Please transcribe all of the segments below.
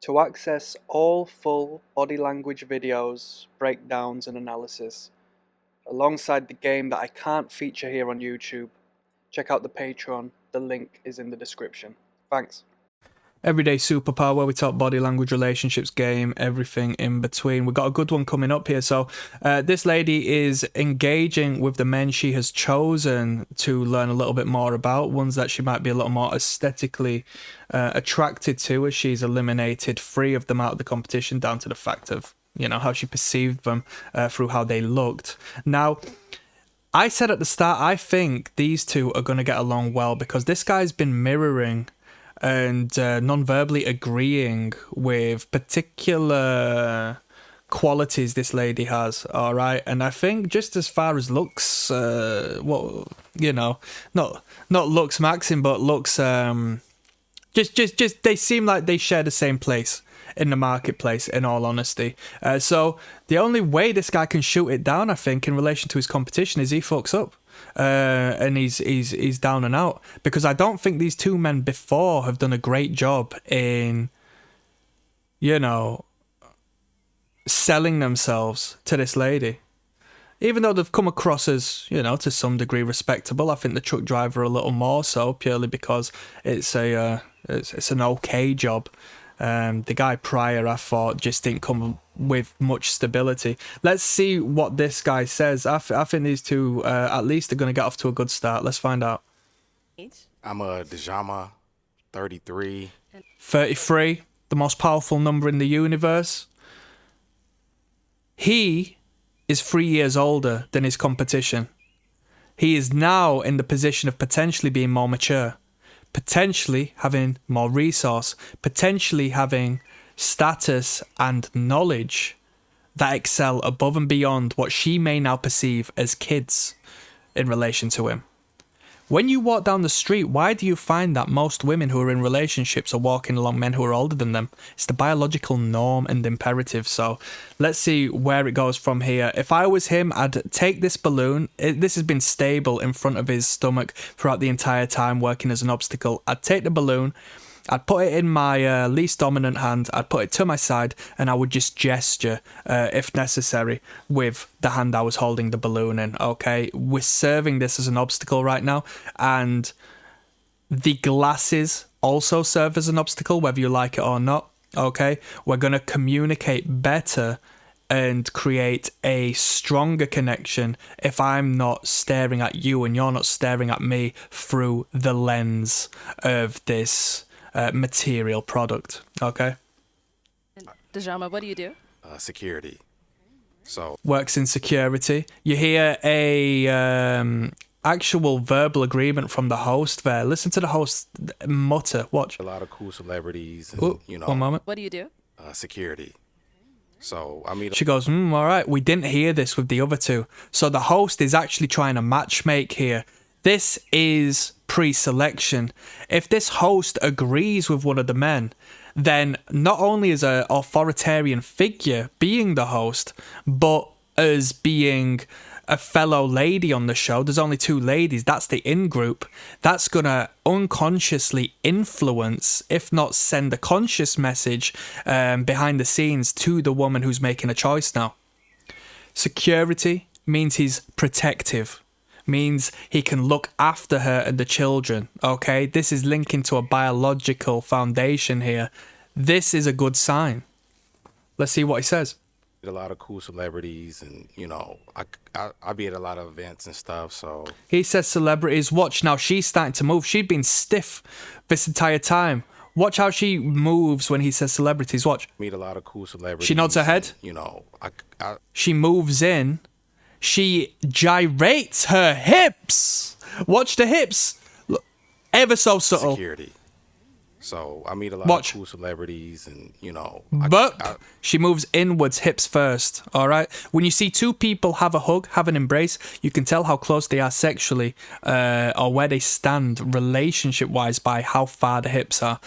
To access all full body language videos, breakdowns and analysis, alongside the game that I can't feature here on YouTube, check out the Patreon, the link is in the description. Thanks. Everyday Superpower, where we talk body language, relationships, game, everything in between. We've got a good one coming up here. So this lady is engaging with the men she has chosen to learn a little bit more about, ones that she might be a little more aesthetically attracted to, as she's eliminated 3 of them out of the competition down to the fact of, you know, how she perceived them through how they looked. Now, I said at the start, I think these two are going to get along well because this guy's been mirroring and non-verbally agreeing with particular qualities this lady has, all right? And I think just as far as looks, well, you know, not looks maxing, but looks, just they seem like they share the same place in the marketplace, in all honesty. So the only way this guy can shoot it down, I think, in relation to his competition is he fucks up. And he's down and out, because I don't think these 2 men before have done a great job in, you know, selling themselves to this lady. Even though they've come across as, you know, to some degree respectable, I think the truck driver a little more so, purely because it's an okay job. The guy prior, I thought, just didn't come with much stability. Let's see what this guy says. I think these two at least are going to get off to a good start. Let's find out. I'm a Djama, 33. 33, the most powerful number in the universe. He is 3 years older than his competition. He is now in the position of potentially being more mature, potentially having more resource, potentially having status and knowledge that excel above and beyond what she may now perceive as kids in relation to him. When you walk down the street, why do you find that most women who are in relationships are walking along men who are older than them? It's the biological norm and imperative. So let's see where it goes from here. If I was him, I'd take this balloon. This has been stable in front of his stomach throughout the entire time, working as an obstacle. I'd take the balloon, I'd put it in my least dominant hand, I'd put it to my side, and I would just gesture, if necessary, with the hand I was holding the balloon in, okay? We're serving this as an obstacle right now, and the glasses also serve as an obstacle, whether you like it or not, okay? We're going to communicate better and create a stronger connection if I'm not staring at you and you're not staring at me through the lens of this material product. Okay. Djama, what do you do? Security. So works in security. You hear a actual verbal agreement from the host there. Listen to the host mutter. Watch. A lot of cool celebrities. And, you know. One moment. What do you do? Security. So I mean, she goes, all right. We didn't hear this with the other 2. So the host is actually trying to matchmake here. This is pre-selection. If this host agrees with one of the men, then not only as an authoritarian figure being the host, but as being a fellow lady on the show, there's only 2 ladies, that's the in-group, that's going to unconsciously influence, if not send a conscious message behind the scenes to the woman who's making a choice now. Security means he's protective. Means he can look after her and the children, okay? This is linking to a biological foundation here. This is a good sign. Let's see what he says. A lot of cool celebrities, and, you know, I be at a lot of events and stuff, so... He says celebrities. Watch now, she's starting to move. She'd been stiff this entire time. Watch how she moves when he says celebrities. Watch. Meet a lot of cool celebrities. She nods her head. And, you know, she moves in. She gyrates her hips. Watch the hips. Look, ever so subtle. Security. So I meet a lot of cool celebrities, and, you know. But she moves inwards, hips first. All right. When you see 2 people have a hug, have an embrace, you can tell how close they are sexually, or where they stand relationship-wise by how far the hips are.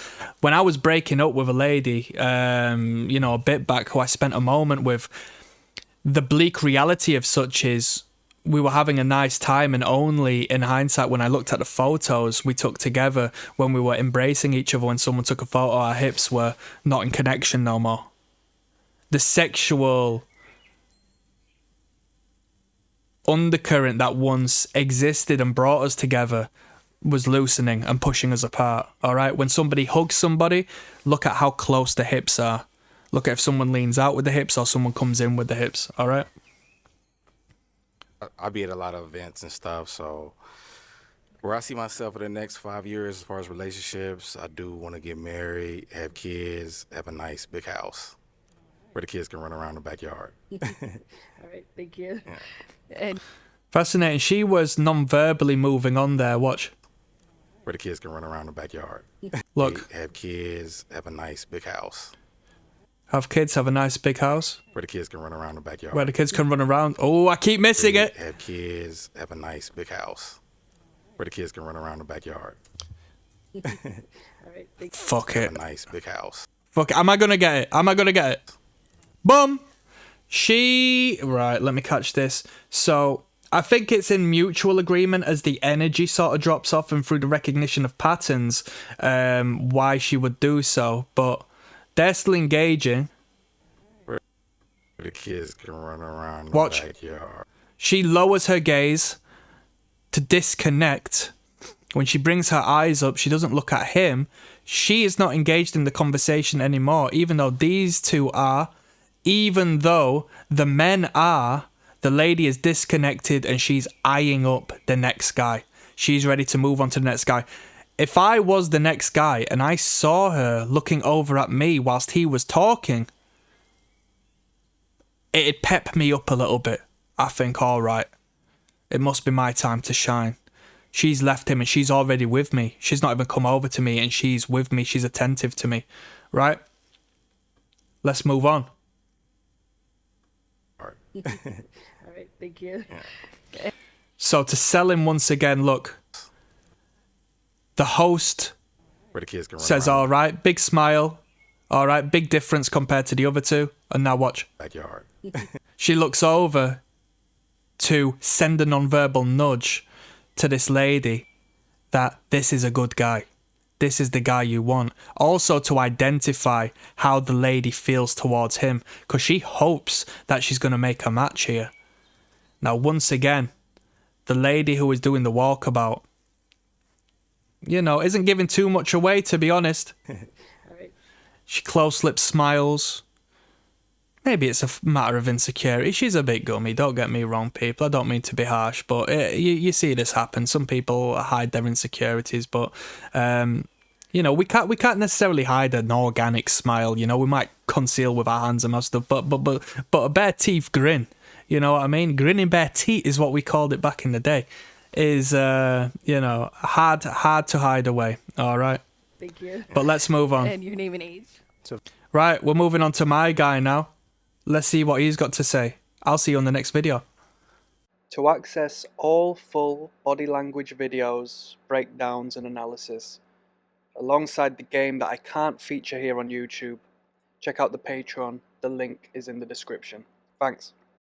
When I was breaking up with a lady, you know, a bit back, who I spent a moment with, the bleak reality of such is we were having a nice time, and only in hindsight, when I looked at the photos we took together when we were embracing each other, when someone took a photo, our hips were not in connection no more. The sexual undercurrent that once existed and brought us together was loosening and pushing us apart. All right, when somebody hugs somebody, look at how close the hips are. Look at if someone leans out with the hips or someone comes in with the hips. All right. I be at a lot of events and stuff, so where I see myself in the next 5 years as far as relationships, I do want to get married, have kids, have a nice big house where the kids can run around the backyard. All right, thank you. And Fascinating. She was non-verbally moving on there. Watch. Where the kids can run around the backyard. Look. Have kids, have a nice big house. Have kids, have a nice big house. Where the kids can run around the backyard. Where the kids can run around. Oh, I keep missing it. Have kids, have a nice big house. Where the kids can run around the backyard. all right, thank you. Fuck Have it. a nice big house. Fuck it. Am I gonna get it? Am I gonna get it? Boom. Right, let me catch this. So I think it's in mutual agreement as the energy sort of drops off and through the recognition of patterns, why she would do so. But they're still engaging. Where the kids can run around the Watch. backyard. She lowers her gaze to disconnect. When she brings her eyes up, she doesn't look at him. She is not engaged in the conversation anymore, even though these two are. Even though the men are, the lady is disconnected and she's eyeing up the next guy. She's ready to move on to the next guy. If I was the next guy and I saw her looking over at me whilst he was talking, it'd pep me up a little bit. I think, all right, it must be my time to shine. She's left him and she's already with me. She's not even come over to me and she's with me. She's attentive to me, right? Let's move on. All right, thank you. So to sell him once again, look, the host Where the kids can run says, around all right, big smile. All right, big difference compared to the other two. And now watch. the backyard. She looks over to send a nonverbal nudge to this lady that this is a good guy. This is the guy you want. Also to identify how the lady feels towards him, because she hopes that she's going to make a match here. Now, once again, the lady who is doing the walkabout, you know, isn't giving too much away, to be honest. All right. She close-lipped smiles. Maybe it's a matter of insecurity. She's a bit gummy, don't get me wrong, people. I don't mean to be harsh, but you see this happen. Some people hide their insecurities, but you know, we can't necessarily hide an organic smile. You know, we might conceal with our hands and most stuff, but a bare teeth grin. You know what I mean? Grinning bare teeth is what we called it back in the day. Is you know, hard to hide away. All right. Thank you. But let's move on. And your name and age? Right, we're moving on to my guy now. Let's see what he's got to say. I'll see you on the next video. To access all full body language videos, breakdowns and analysis, alongside the game that I can't feature here on YouTube, check out the Patreon. The link is in the description. Thanks.